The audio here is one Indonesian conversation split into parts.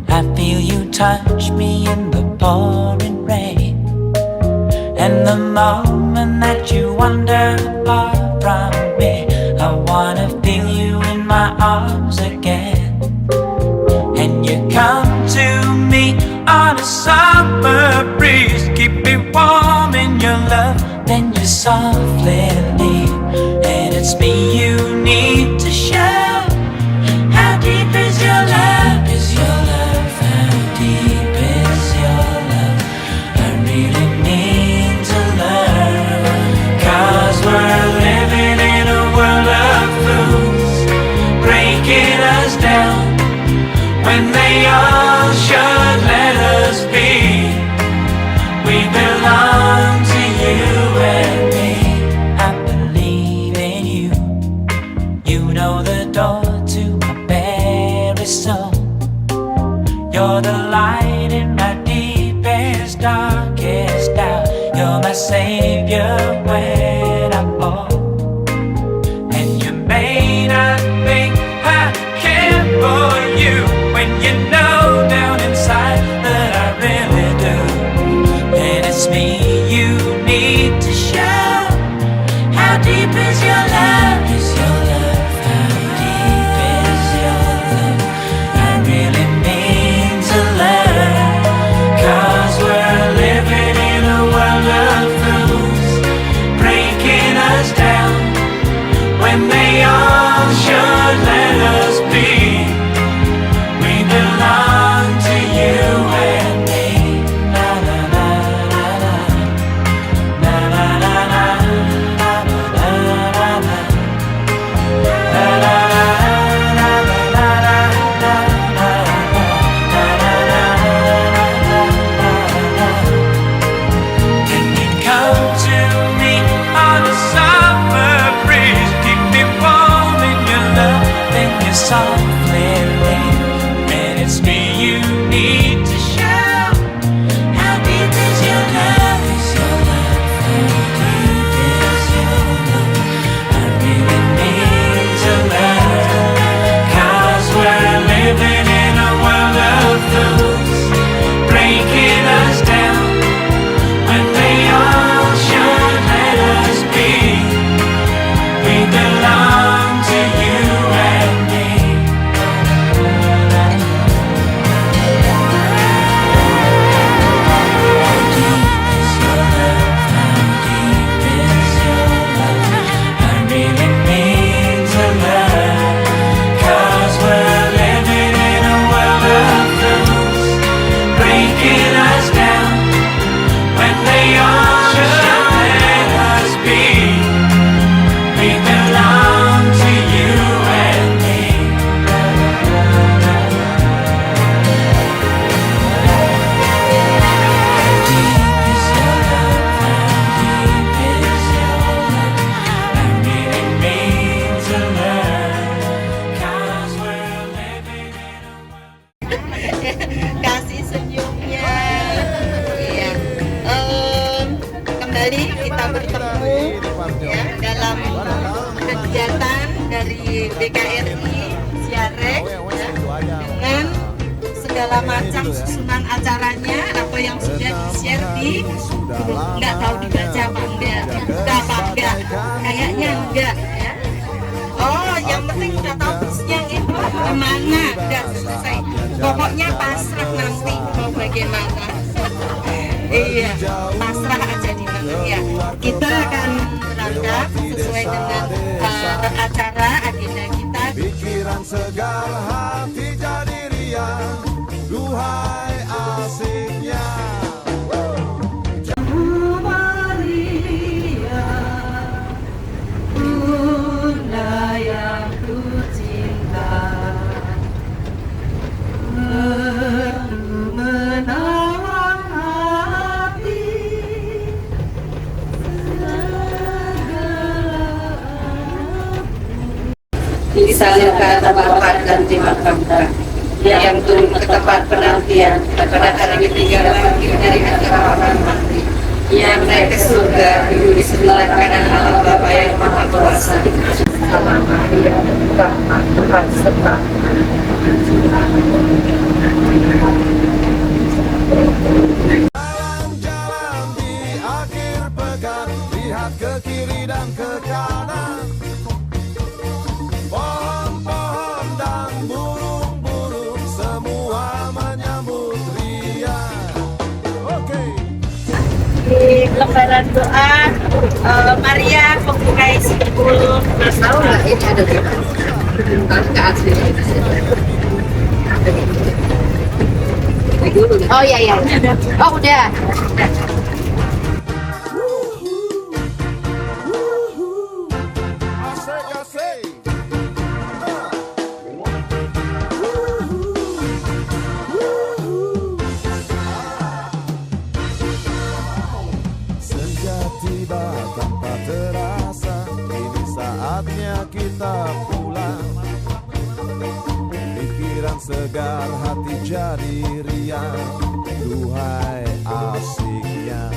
I feel you touch me in the pouring rain, and the moment that you wander far from me, I wanna feel you in my arms again. And you come to me on a summer breeze, keep me warm in your love, then you softly leave. And it's me you need to show. How deep is your love? Is your love? How deep is your love? I really need to learn. 'Cause we're living in a world of fools, breaking us down when they all should let us be. We belong to you and me. I believe in you. You know the door to my very soul. You're the light in my deepest, darkest doubt. You're my savior when I fall. And you may not think I care for you, when you know down inside that I really do. And it's me you need to show. How deep is your love? Is your love? How deep is your love? I really need to learn. 'Cause we're living in a world of fools, breaking us down when they all should let us be. We belong to you and me. Na na na na na. Na na na na. Na na na na. Na na na na na na na. Can you come to me on a summer breeze, keep me warm in your love, then you softly leave. And it's me you need to show. How deep is your love? Is your love? How deep is your love? I really need to learn. 'Cause we're living in a world of fools, breaking us down when they all should let us be. We belong to you and me. How deep is your love? How deep is your love? I really need to learn. 'Cause we're living in a world of fools, breaking us down when they all should let us be. We belong to you and me. How deep is your love? How deep is your love? I really need to learn. 'Cause we're living in a world. Kasih senyumnya. Iya. Kembali kita bertemu ya dalam kegiatan dari BKRI Siarek ya, dengan segala macam susunan acaranya, apa yang sudah di-share di nggak tahu dibaca apa enggak, kayaknya enggak ya. Oh, yang penting udah tahu busnya itu kemana, udah selesai. Pokoknya pasrah nanti mau bagaimana. Iya, pasrah aja di mana ya. Kita akan berangkat sesuai dengan acara agenda kita. Pikiran segar, hati jadi riang, duhai asiknya. Maria, Bunda yang ku cinta, perlu menawar hati, disalurkan tabakan dan dimakamkan yang turun ke tempat penantian pada hari ketiga dari acara orang mati yang naik ke surga duduk di sebelah kanan Allah Bapa yang Maha Kuasa. Salam Maria, Tuhan serta lembaran doa Maria pembuka Simpul. Mas tahu nggak ini ada di mana? Tahu nggak aslinya? Oh iya iya. Oh udah. Asik asik. Senja tiba tanpa terasa, kini saatnya kita pulang. Pikiran segar, hati jadi riang. Duhai asiknya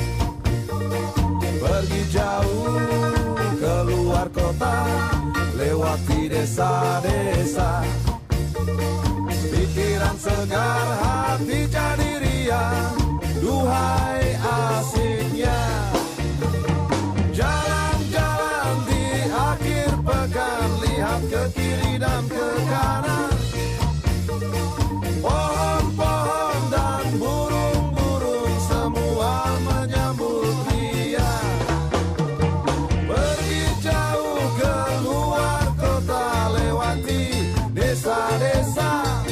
pergi jauh keluar kota, lewati desa-desa. Pikiran segar, hati jadi riang. Duhai asiknya jalan-jalan di akhir pekan, lihat ke kiri dan ke kanan. Pohon-pohon dan burung-burung semua menyambut dia. Pergi jauh keluar kota, lewati desa-desa.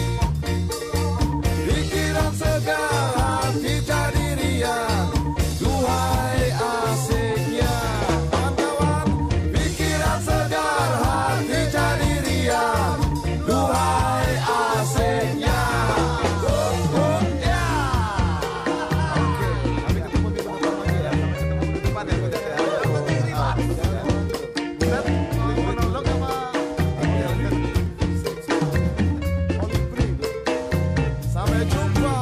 Pikiran segar, hati jadi riang. Duhai asiknya kawan-kawan, pikiran segar, hati jadi riang. Duhai asiknya. Sampai jumpa.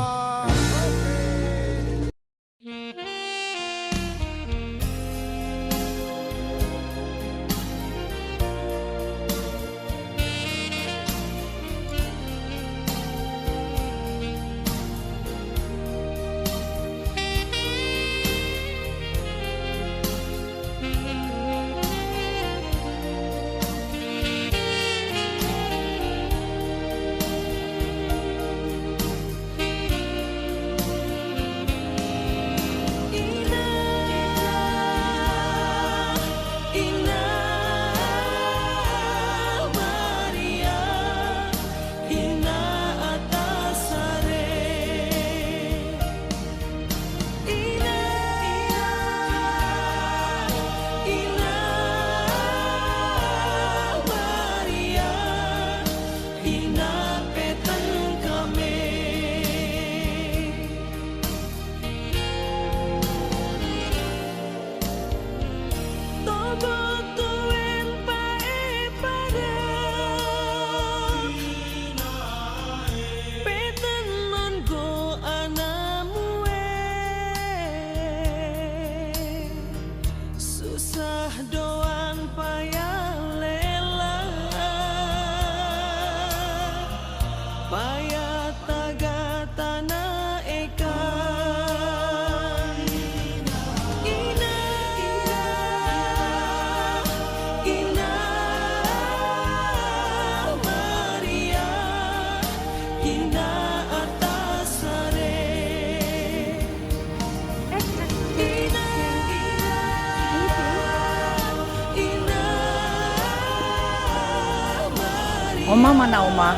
Oma mana Oma?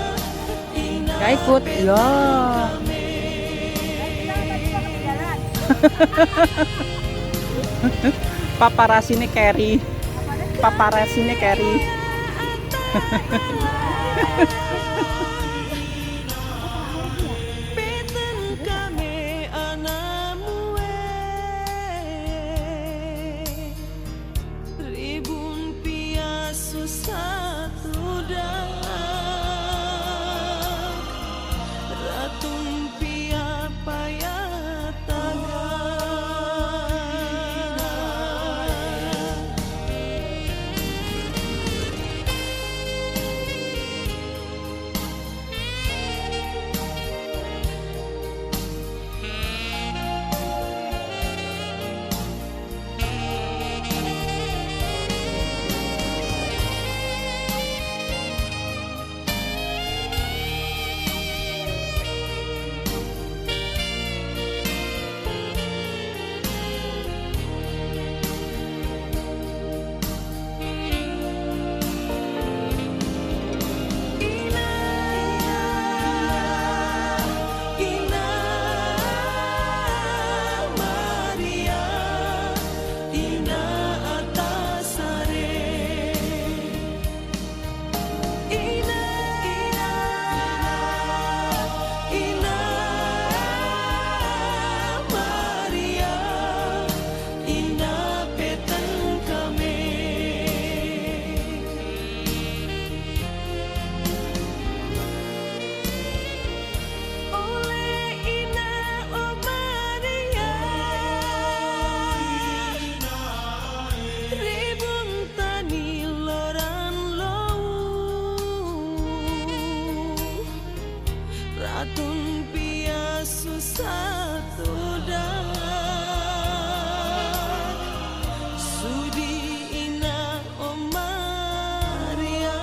Gak ikut? Ya. Paparasine carry. Paparasine carry. atun piasu satu sudi ina o Maria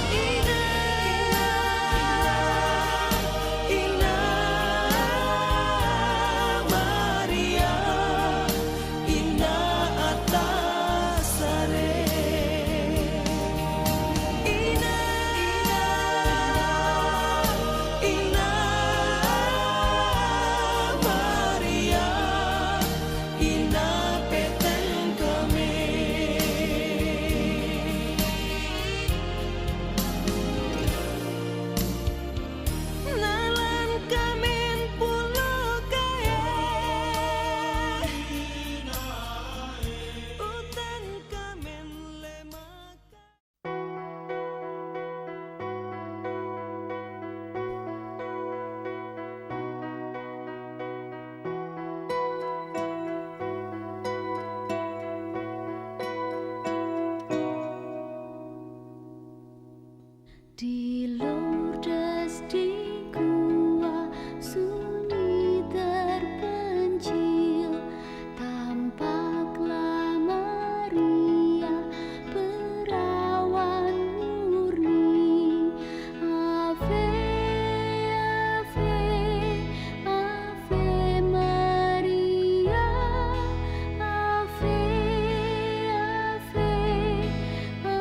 ina Maria ina atasare ina Maria ina peteng kami nalan kamin pulo kaya utan kamin lemaka. Di Lourdes di gua sunyi terpencil tampaklah Maria perawan murni. Ave, Ave, Ave Maria. Ave, Ave,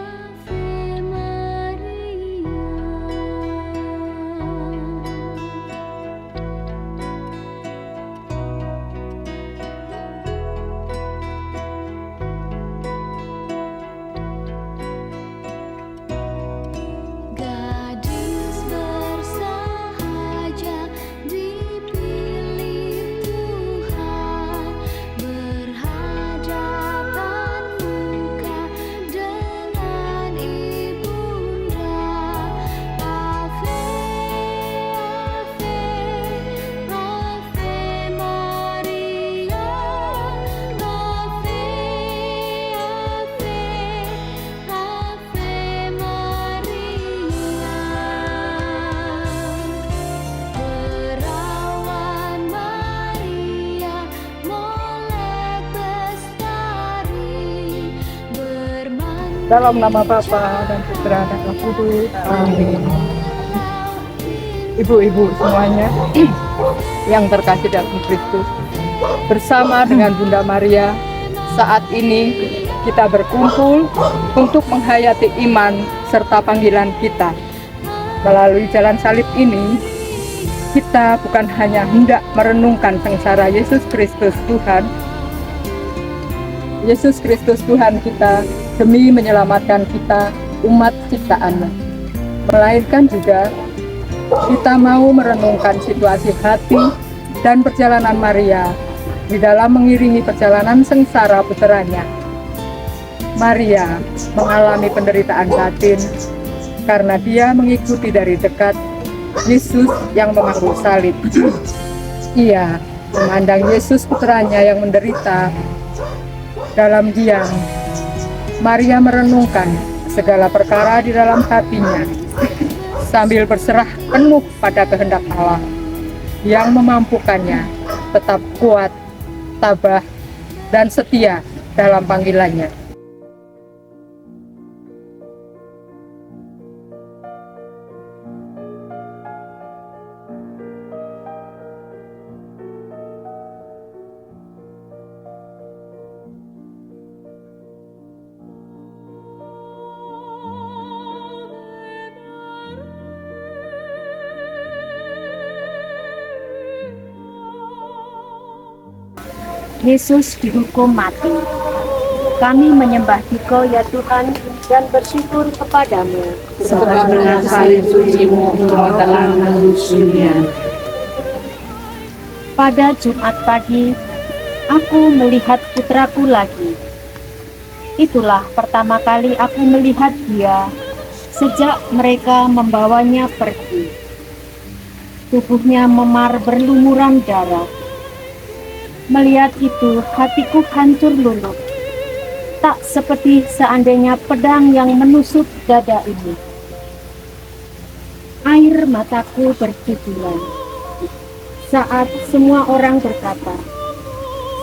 Ave Maria. Gadis bersahaja dipilih Tuhan, berhadapan muka dengan ibunda. Ave, Ave, Ave Maria. Ave, Ave, Ave Maria. Perawan Maria molek bestari bermanfaat. Dalam nama Bapa dan Putra dan Roh Kudus. Amin. Ibu-ibu semuanya yang terkasih dalam Kristus, bersama dengan Bunda Maria, saat ini kita berkumpul untuk menghayati iman serta panggilan kita. Melalui jalan salib ini, kita bukan hanya hendak merenungkan sengsara Yesus Kristus Tuhan, Yesus Kristus Tuhan kita demi menyelamatkan kita umat ciptaannya, melainkan juga kita mau merenungkan situasi hati dan perjalanan Maria di dalam mengiringi perjalanan sengsara puteranya. Maria mengalami penderitaan batin karena dia mengikuti dari dekat Yesus yang memangku salib. Ia memandang Yesus puteranya yang menderita. Dalam diam, Maria merenungkan segala perkara di dalam hatinya sambil berserah penuh pada kehendak Allah yang memampukannya tetap kuat, tabah, dan setia dalam panggilannya. Yesus dihukum mati. Kami menyembah Dikau ya Tuhan dan bersyukur kepadamu. sebab dengan salib suci-Mu Engkau telah menebus dunia. Pada Jumat pagi, aku melihat putraku lagi. Itulah pertama kali aku melihat dia sejak mereka membawanya pergi. Tubuhnya memar berlumuran darah. Melihat itu, hatiku hancur luluh. Tak seperti seandainya pedang yang menusuk dada ini. Air mataku bercucuran saat semua orang berkata,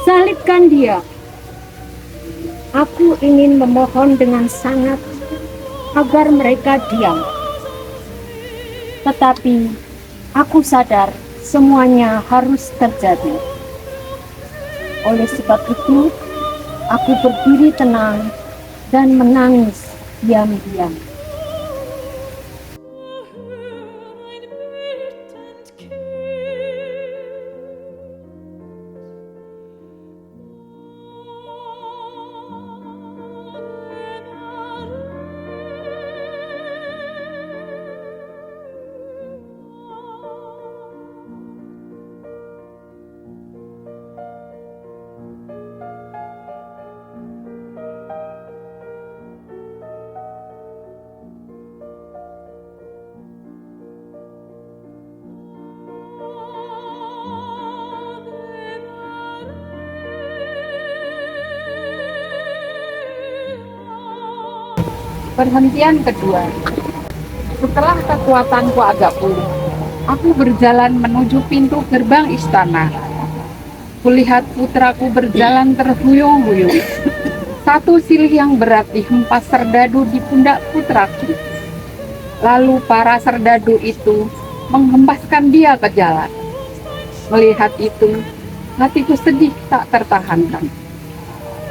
"Salibkan dia." Aku ingin memohon dengan sangat agar mereka diam. Tetapi aku sadar semuanya harus terjadi. Oleh sebab itu, aku berdiri tenang dan menangis diam-diam. Perhentian kedua. Setelah kekuatanku agak pulih, aku berjalan menuju pintu gerbang istana. Kulihat putraku berjalan terhuyung-huyung. Satu silih yang berat dihempas serdadu di pundak putraku. Lalu para serdadu itu menghempaskan dia ke jalan. Melihat itu, hatiku sedih tak tertahankan.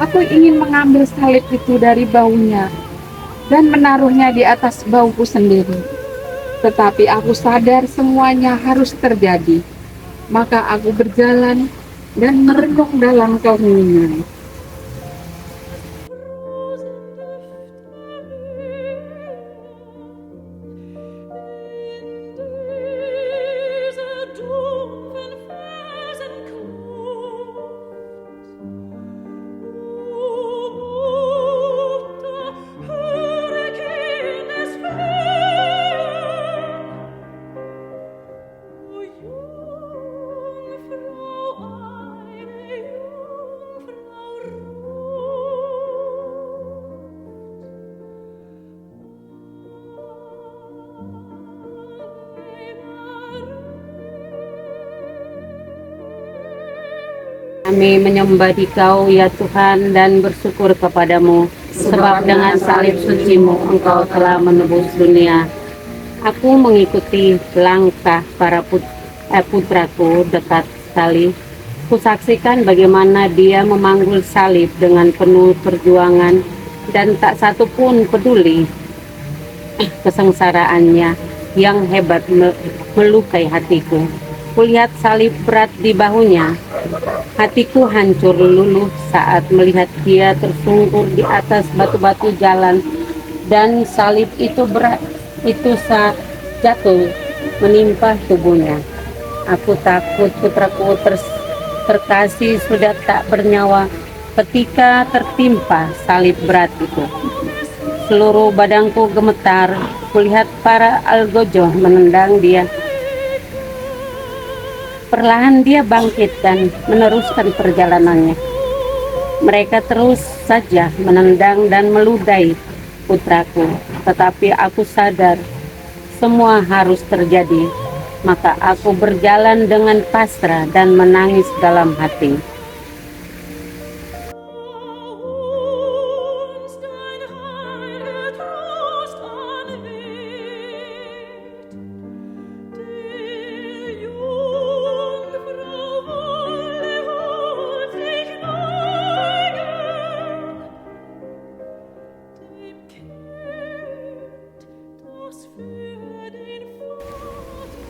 Aku ingin mengambil salib itu dari baunya dan menaruhnya di atas bauku sendiri. Tetapi aku sadar semuanya harus terjadi. Maka aku berjalan dan merenung dalam keheningan. Kami menyembah Dikau ya Tuhan dan bersyukur kepadamu, sebab dengan salib sucimu Engkau telah menebus dunia. Aku mengikuti langkah para putraku dekat salib. Kusaksikan bagaimana dia memanggul salib dengan penuh perjuangan dan tak satu pun peduli kesengsaraannya yang hebat melukai hatiku. Kulihat salib berat di bahunya. Hatiku hancur luluh saat melihat dia tersungkur di atas batu-batu jalan, dan salib itu berat itu saat jatuh menimpa tubuhnya. Aku takut putraku terkasih sudah tak bernyawa ketika tertimpa salib berat itu. Seluruh badanku gemetar, kulihat para algojo menendang dia. Perlahan dia bangkit dan meneruskan perjalanannya. Mereka terus saja menendang dan meludahi putraku, tetapi aku sadar semua harus terjadi. Maka aku berjalan dengan pasrah dan menangis dalam hati.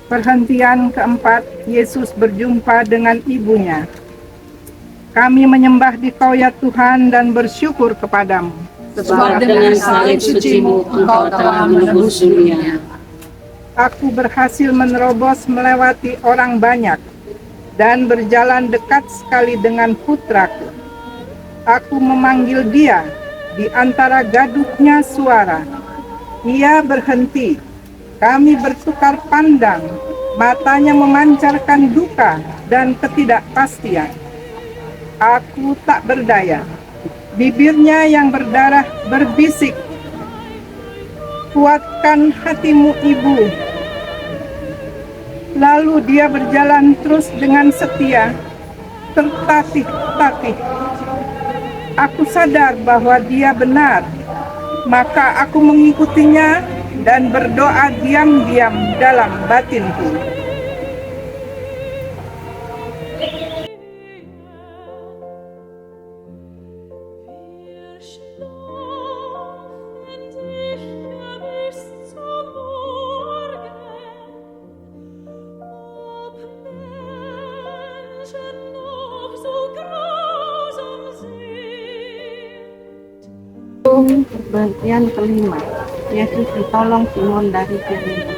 Perhentian keempat, Yesus berjumpa dengan ibunya. Kami menyembah Dikau ya Tuhan dan bersyukur kepadamu, Sebab dengan salib sucimu Engkau telah menebus dunia. Aku berhasil menerobos melewati orang banyak dan berjalan dekat sekali dengan putraku. Aku memanggil dia di antara gaduhnya suara. Ia berhenti. Kami bertukar pandang, matanya memancarkan duka dan ketidakpastian. Aku tak berdaya. Bibirnya yang berdarah berbisik, "Kuatkan hatimu, Ibu. Lalu dia berjalan terus dengan setia, tertatih-tatih. Aku sadar bahwa dia benar, maka aku mengikutinya dan berdoa diam-diam dalam batinku. Wir schlafen sicher bis zum Morgen, ob Menschen noch so grausam sind. Perhentian kelima, Yesus ditolong Simon dari Kirene.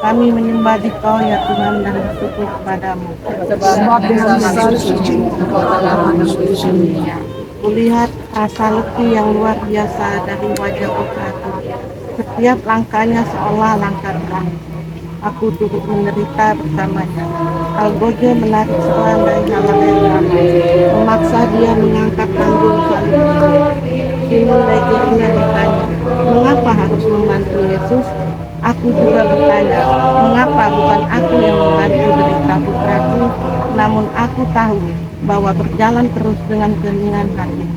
Kami menyembah Dikau ya Tuhan dan bersyukur kepadamu. Sebab dengan salib suci Engkau telah menebus dunia. Kulihat rasa letih yang luar biasa dari wajah putraku. Setiap langkahnya seolah langkah terakhir. Aku turut menderita bersamanya. Algojo menarik seorang dari halaman yang ramai, memaksa dia mengangkat panggung salib itu. Simon dari Kirene bertanya, mengapa harus membantu Yesus? Aku juga bertanya, mengapa bukan aku yang membantu derita putraku, namun aku tahu bahwa berjalan terus dengan keheningan hati.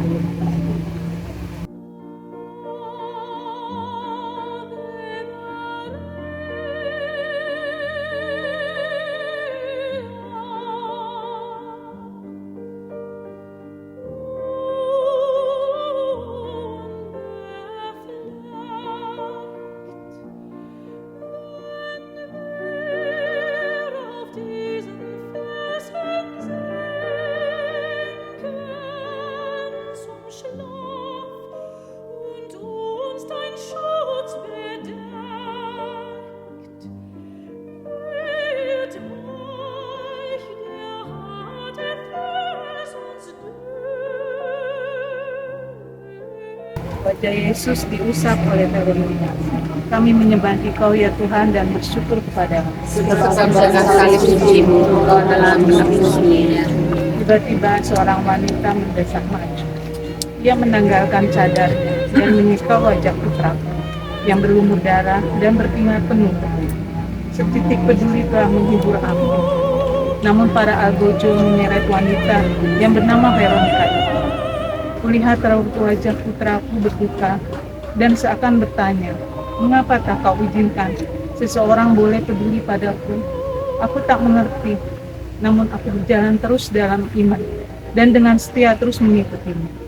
Auf diesen Felsen sinken zum Schlaf und uns dein Schutz bedeckt, wird weich der harte Fels uns Wajah Yesus diusap oleh terroritas. Kami menyembah Dikau ya Tuhan dan bersyukur kepadamu. Sebab dengan salib suci-Mu Engkau telah menebus dunia. Tiba-tiba seorang wanita mendesak maju. Dia menanggalkan cadarnya dan menyikau wajah putraku yang berlumur darah dan berkeringat penuh debu. Setitik peduli telah menghibur aku. Namun para algojo menyeret wanita yang bernama Veronica itu. Kulihat raut wajah putraku berduka dan seakan bertanya, mengapa tak kau izinkan seseorang boleh peduli padaku? Aku tak mengerti, namun aku berjalan terus dalam iman dan dengan setia terus mengikutinya.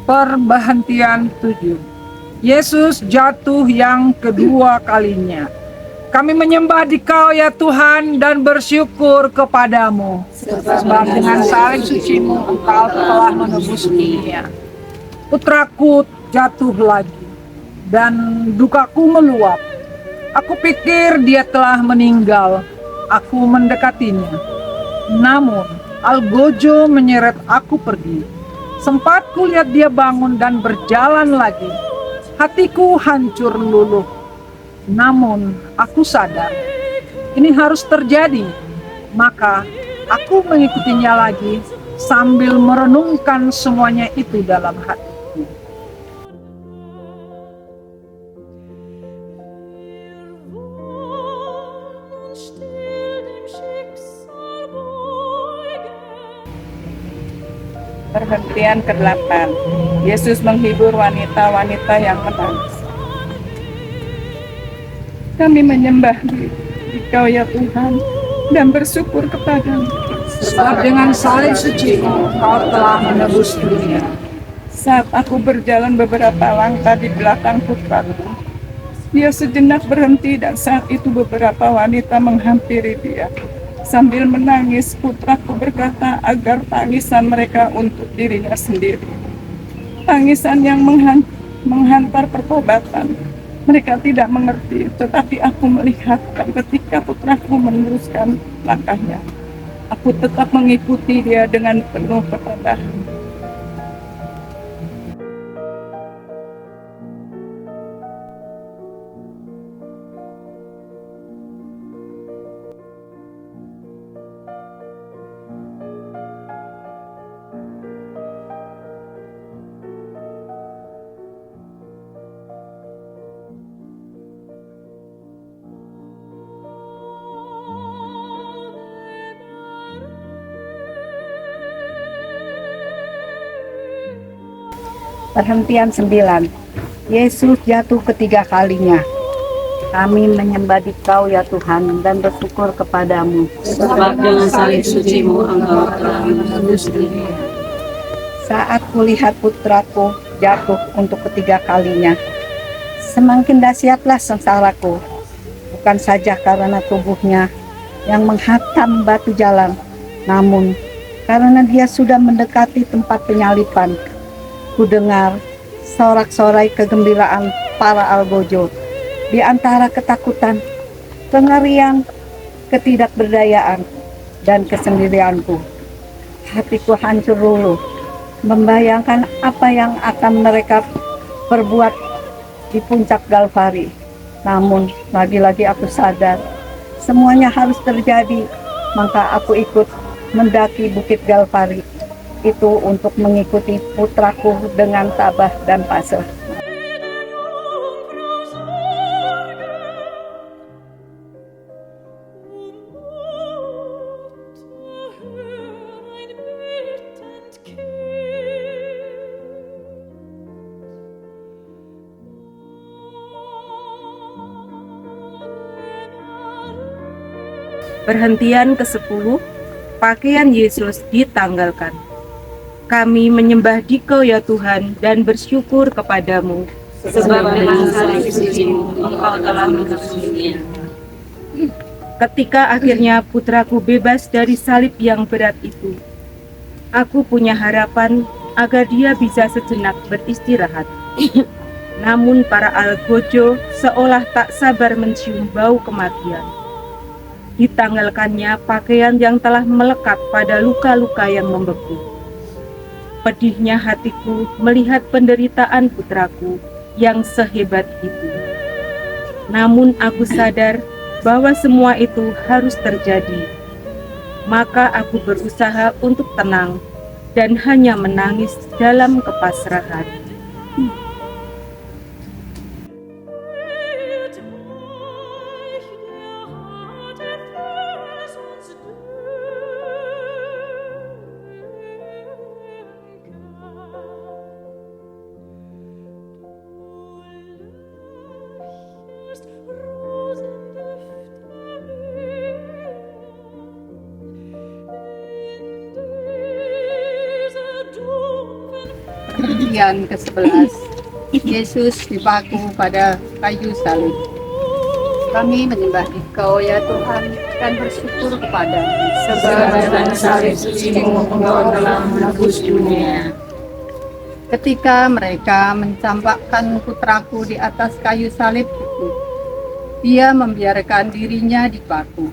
Perhentian 7. Yesus jatuh yang kedua kalinya. Kami menyembah Dikau ya Tuhan dan bersyukur kepadamu. Sebab dengan salib suci-Mu Engkau telah menebus dunia. Putraku jatuh lagi dan dukaku meluap. Aku pikir dia telah meninggal. Aku mendekatinya. Namun algojo menyeret aku pergi. Sempat kulihat dia bangun dan berjalan lagi. Hatiku hancur luluh. Namun aku sadar ini harus terjadi. Maka aku mengikutinya lagi sambil merenungkan semuanya itu dalam hatiku. Perhentian ke-8. Yesus menghibur wanita-wanita yang menangis. Kami menyembah Dikau ya Tuhan dan bersyukur kepadamu. Sebab dengan salib suci Engkau telah menebus dunia. Saat aku berjalan beberapa langkah di belakang putraku, dia sejenak berhenti dan saat itu beberapa wanita menghampiri dia. Sambil menangis, putraku berkata agar tangisan mereka untuk dirinya sendiri. Tangisan yang menghantar pertobatan. Mereka tidak mengerti, tetapi aku melihat ketika putraku meneruskan langkahnya. Aku tetap mengikuti dia dengan penuh kerendahan. Perhentian 9. Yesus jatuh ketiga kalinya. Kami menyembah Dikau ya Tuhan dan bersyukur kepadamu. Sebab dengan salib suci-Mu Engkau telah menebus dunia. Saat kulihat putraku jatuh untuk ketiga kalinya, semakin dahsyatlah sengsaraku. Bukan saja karena tubuhnya yang menghantam batu jalan, namun karena dia sudah mendekati tempat penyalipan. Ku dengar sorak-sorai kegembiraan para algojo di antara ketakutan, kengerian, ketidakberdayaan, dan kesendirianku. Hatiku hancur luluh membayangkan apa yang akan mereka perbuat di puncak Galvari. Namun lagi-lagi aku sadar semuanya harus terjadi, maka aku ikut mendaki bukit Galvari itu untuk mengikuti putraku dengan tabah dan pasrah. Perhentian ke-10, pakaian Yesus ditanggalkan. Kami menyembah Dikau ya Tuhan dan bersyukur kepadamu. Sebab dengan salib suci-Mu Engkau telah menebus dunia. Ketika akhirnya putraku bebas dari salib yang berat itu, aku punya harapan agar dia bisa sejenak beristirahat. Namun para algojo seolah tak sabar mencium bau kematian. Ditanggalkannya pakaian yang telah melekat pada luka-luka yang membeku. Pedihnya hatiku melihat penderitaan putraku yang sehebat itu. Namun aku sadar bahwa semua itu harus terjadi. Maka aku berusaha untuk tenang dan hanya menangis dalam kepasrahan. Perhentian ke-11. Yesus dipaku pada kayu salib. Kami menyembah Dikau ya Tuhan dan bersyukur kepadamu. Sebab dengan salib suci-Mu Engkau telah menebus dunia. Ketika mereka mencampakkan putraku di atas kayu salib itu, dia membiarkan dirinya dipaku.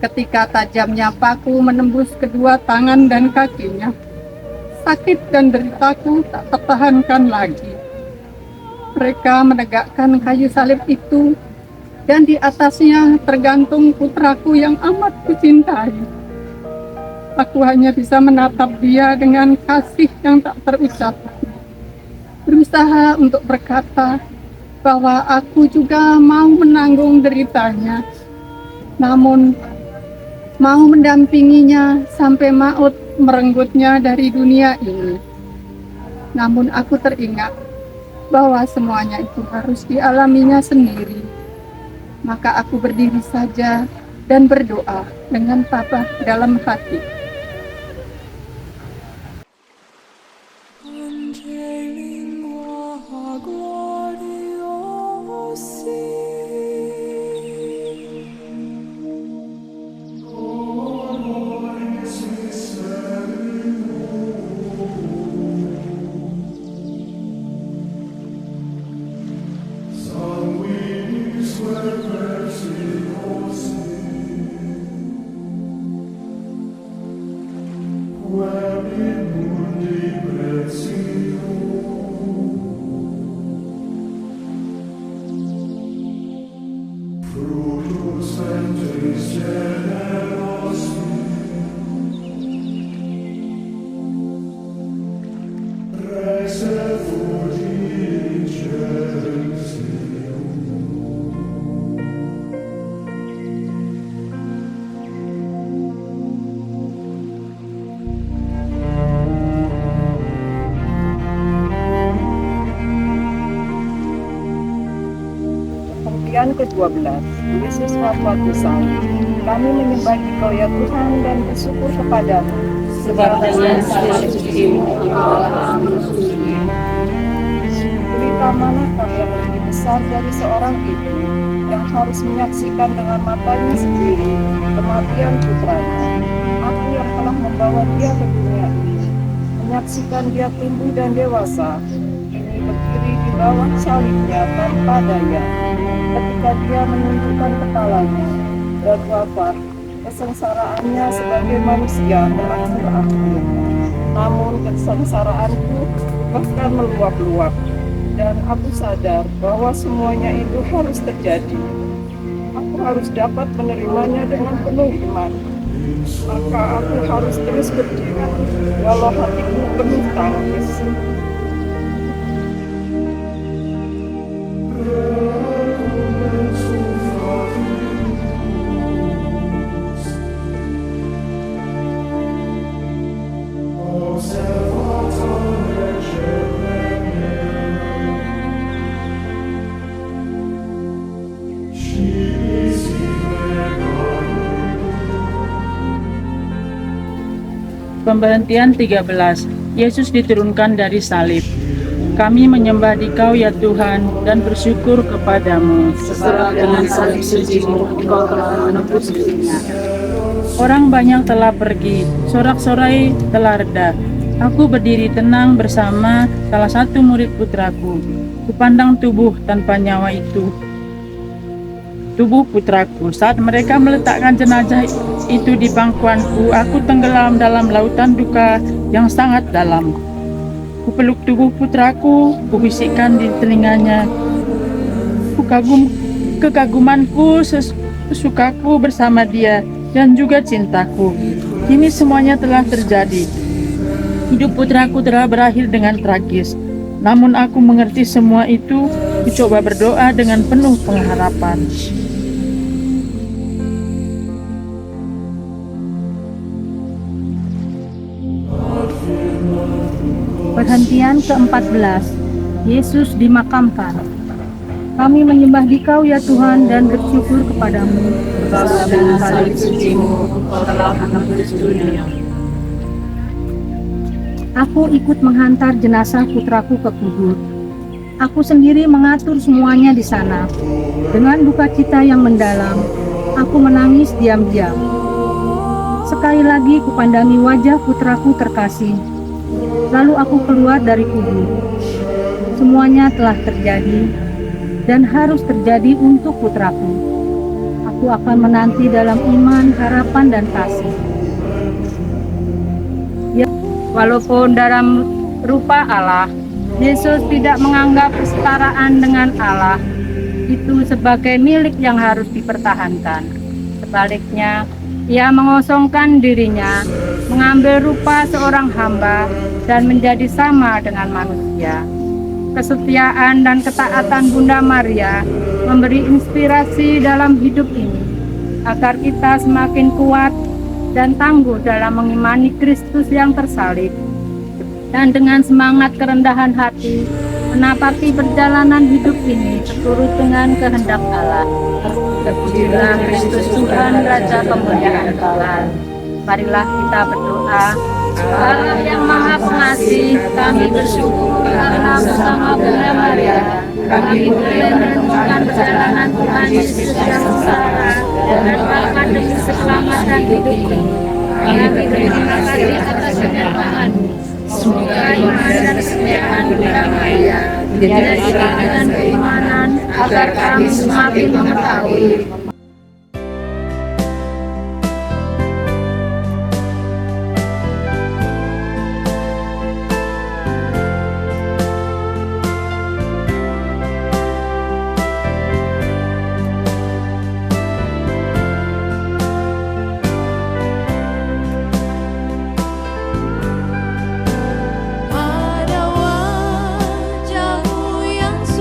Ketika tajamnya paku menembus kedua tangan dan kakinya, sakit dan deritaku tak tertahankan lagi. Mereka menegakkan kayu salib itu, dan di atasnya tergantung putraku yang amat kucintai. Aku hanya bisa menatap dia dengan kasih yang tak terucap. Berusaha untuk berkata bahwa aku juga mau menanggung deritanya, namun mau mendampinginya sampai maut merenggutnya dari dunia ini. Namun aku teringat bahwa semuanya itu harus dialaminya sendiri. Maka aku berdiri saja dan berdoa dengan tabah dalam hati. ke-12. Yesus waktu salib. Kami menyembah Dikau ya Tuhan dan bersyukur kepadamu. Sebab dengan salib suci-Mu Berita manakah yang lebih besar dari seorang ibu yang harus menyaksikan dengan matanya sendiri kematian putranya? Aku yang telah membawa dia ke dunia ini, menyaksikan dia tumbuh dan dewasa, ini berdiri di bawah salibnya tanpa daya. Ketika dia menundukkan kepalanya dan wafat, kesengsaraannya sebagai manusia telah berakhir. Namun kesengsaraanku bahkan meluap-luap, dan aku sadar bahwa semuanya itu harus terjadi. Aku harus dapat menerimanya dengan penuh iman. Maka aku harus terus berjuang walau hatiku penuh tangis. Pemberhentian 13. Yesus diturunkan dari salib. Kami menyembah Dikau ya Tuhan dan bersyukur kepadamu. Sebab dengan salib suci-Mu Engkau telah menebus dunia. Orang banyak telah pergi, sorak-sorai telah reda. Aku berdiri tenang bersama salah satu murid putraku. Kupandang tubuh tanpa nyawa itu, tubuh putraku. Saat mereka meletakkan jenazah itu di pangkuanku, aku tenggelam dalam lautan duka yang sangat dalam. Kupeluk tubuh putraku, kubisikkan di telinganya. Kekagumanku, sukaku bersama dia, dan juga cintaku. Kini semuanya telah terjadi. Hidup putraku telah berakhir dengan tragis. Namun aku mengerti semua itu, kucoba berdoa dengan penuh pengharapan. Perhentian ke-14. Yesus dimakamkan. Kami menyembah Dikau ya Tuhan dan bersyukur kepadamu. Sebab dengan salib suci-Mu Engkau telah menebus dunia. Aku ikut menghantar jenazah putraku ke kubur. Aku sendiri mengatur semuanya di sana. Dengan duka cita yang mendalam, aku menangis diam-diam. Sekali lagi kupandangi wajah putraku terkasih. Lalu aku keluar dari kubur. Semuanya telah terjadi dan harus terjadi untuk putraku. Aku akan menanti dalam iman, harapan, dan kasih. Walaupun dalam rupa Allah, Yesus tidak menganggap kesetaraan dengan Allah itu sebagai milik yang harus dipertahankan. Sebaliknya, Ia mengosongkan dirinya, mengambil rupa seorang hamba, dan menjadi sama dengan manusia. Kesetiaan dan ketaatan Bunda Maria memberi inspirasi dalam hidup ini, agar kita semakin kuat dan tangguh dalam mengimani Kristus yang tersalib, dan dengan semangat kerendahan hati menapaki perjalanan hidup ini seturut dengan kehendak Allah. Terpujilah Kristus Tuhan Raja kemuliaan Allah. Marilah kita berdoa. Allah yang Maha Pengasih, kami bersyukur karena bersama Bunda Maria kami boleh merenungkan perjalanan Tuhan Yesus yang sengsara dan bahkan demi keselamatan hidup ini. Kami berterima kasih atas kenyataanmu. Semoga iman dan kesetiaan Bunda Maria menjadi dengan keimanan agar kami semakin mengetahui pada wajahmu yang suci.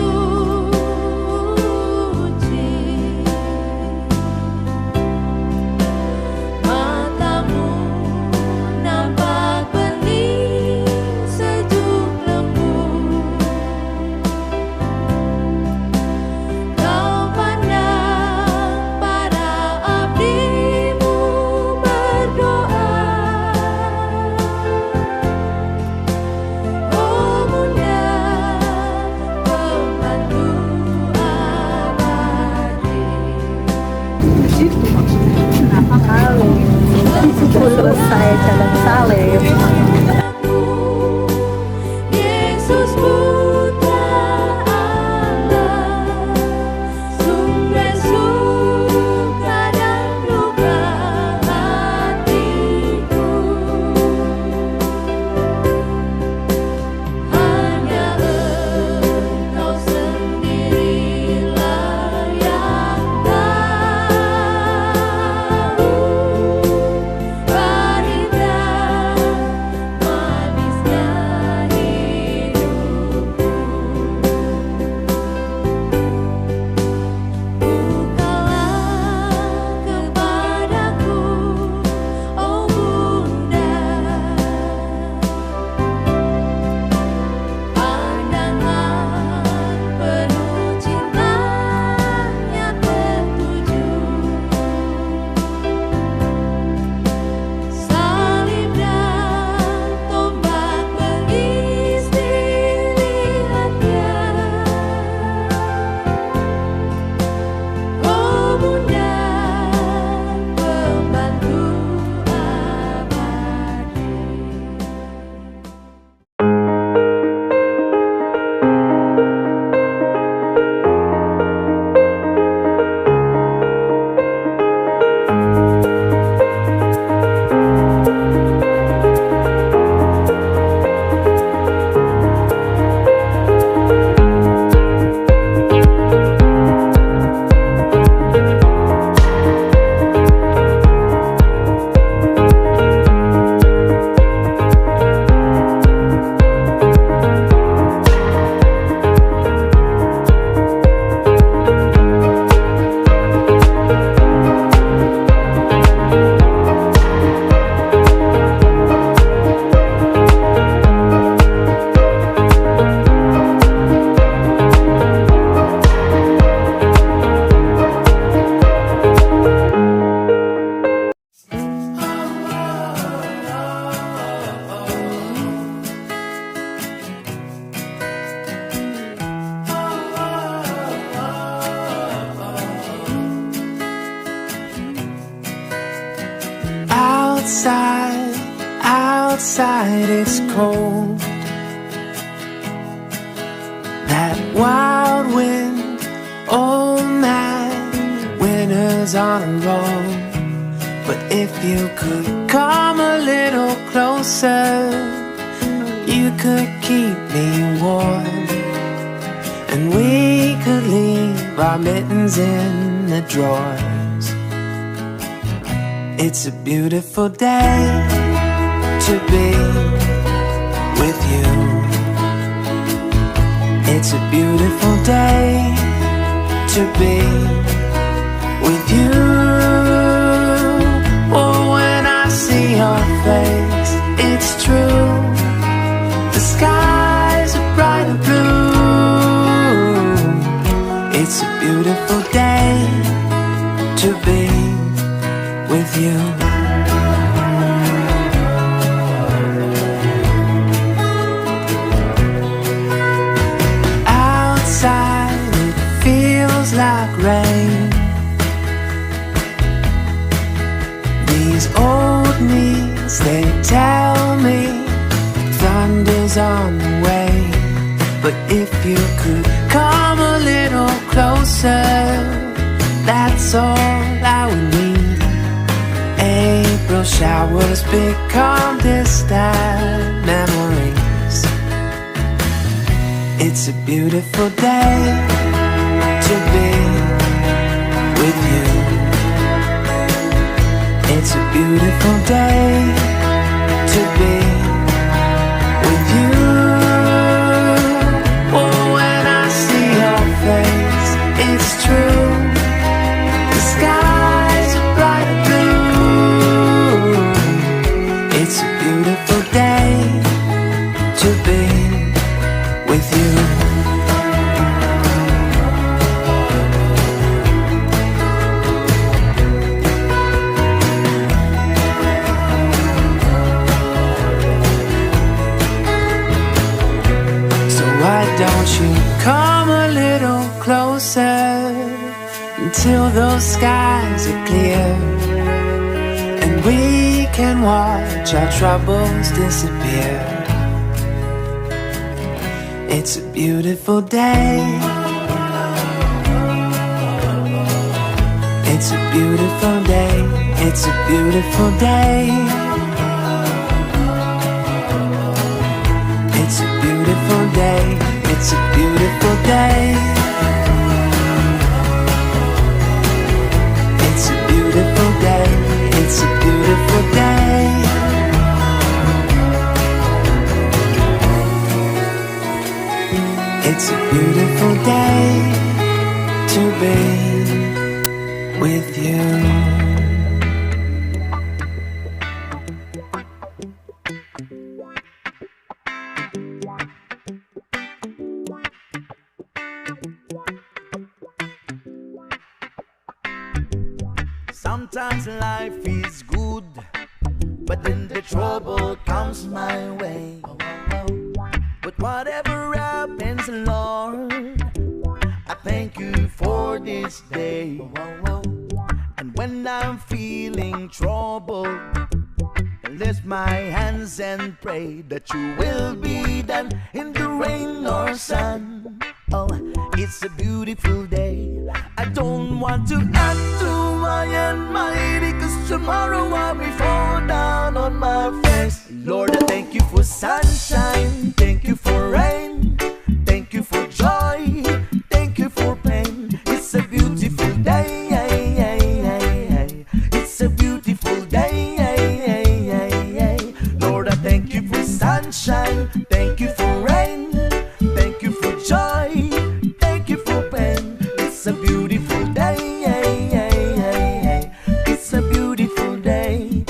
outside it's cold. That wild wind, oh man, winter's on a roll. But if you could come a little closer, you could keep me warm, and we could leave our mittens in the drawers. It's a beautiful day to be with you. It's a beautiful day to be with you. Oh, when I see your face, it's true. The skies are bright and blue. It's a beautiful day to be with you. Outside it feels like rain. These old knees, they tell me thunder's on the way. But if you could come a little closer, that's all I would need. April showers become distant memories. It's a beautiful day to be with you. It's a beautiful day to be with you. Oh, when I see your face, it's true. The skies are bright and blue. It's a beautiful day to be with you. Why don't you come a little closer until those skies are clear, and we can watch our troubles disappear. It's a beautiful day. It's a beautiful day. It's a beautiful day. It's a beautiful day. It's a beautiful day. It's a beautiful day. It's a beautiful day. It's a beautiful day to be with you. Sometimes life is good, but then the trouble comes my way. But whatever happens, Lord, I thank you for this day. And when I'm feeling troubled, I lift my hands and pray that you will be done in the rain or sun. Oh, it's a beautiful day. I don't want to act too high and mighty, 'cause tomorrow I'll be fall down on my face. Lord, I thank you for sunshine. Thank you for rain. Thank you for joy. Thank you for pain. It's a beautiful day. It's a beautiful day. Lord, I thank you for sunshine. Thank you for rain. Thank you for joy. Thank you for pain. It's a beautiful day. It's a beautiful day.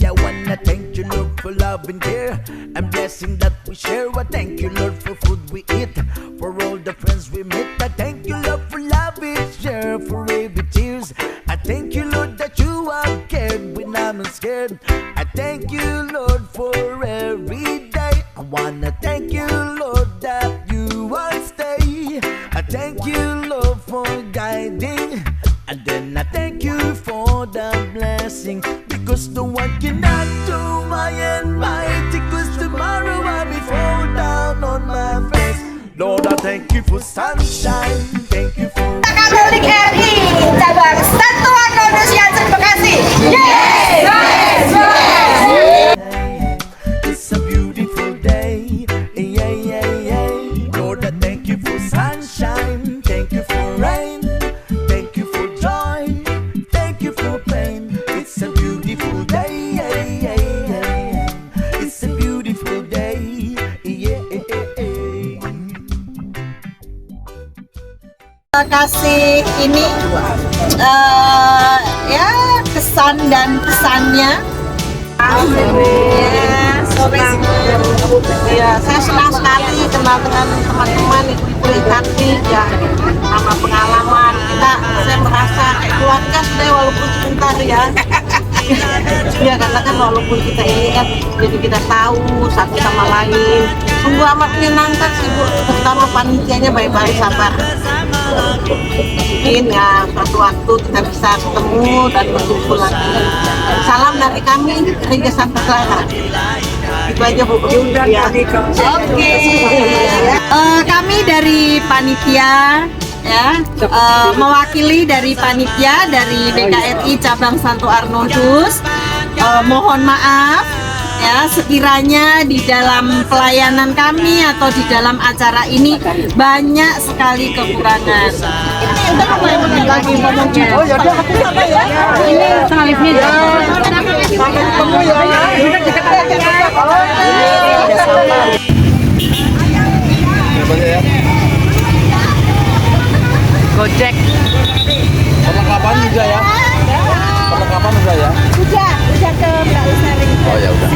I wanna thank you, Lord, for love and care and blessing that we share. I thank you, Lord, for food we eat, for all the friends we meet. I thank you, Lord, for love we share, for every tears. I thank you, Lord, that you have cared when I'm scared. I thank you, Lord, for every day. I wanna thank you, Lord, that you will stay. I thank you, Lord, for guiding. And then I thank you for the blessing, because no one can thank you for sunshine, thank you for Katolik RI cabang Satuan Kudus Yansen Bekasi. It's a beautiful day. Yeah, yeah, yeah. Lord, I thank you for sunshine. Thank you for rain. Thank you for joy. Thank you for pain. It's a beautiful day. Yeah, yeah, yeah. It's a beautiful day. Yeah, yeah, yeah. Kasih ini ya kesan dan pesannya. Ya, saya senang sekali kenal dengan teman-teman ibu-ibu cantik ya, sama pengalaman kita. Saya merasa kayak keluarga sudah walaupun sebentar ya. Ya karena kan walaupun kita ini kan jadi kita tahu satu sama lain. Sungguh amat menyenangkan sih Bu, terutama panitianya baik-baik sabar. Mungkin ya suatu waktu kita bisa ketemu dan berkumpul lagi. Salam dari kami Gereja Santa Clara. Itu aja Bu. Ya. Oke. Kami dari panitia ya, mewakili dari panitia dari DKRI cabang Santo Arnoldus. Mohon maaf ya sekiranya di dalam pelayanan kami atau di dalam acara ini banyak sekali kekurangan. Lagi ngomongnya. Oh ya, ini salibnya. Sampai ketemu ya. Gojek. Perlengkapan juga ya? Perlengkapan juga ya? Udah ke Mbak Usari. Oh ya udah.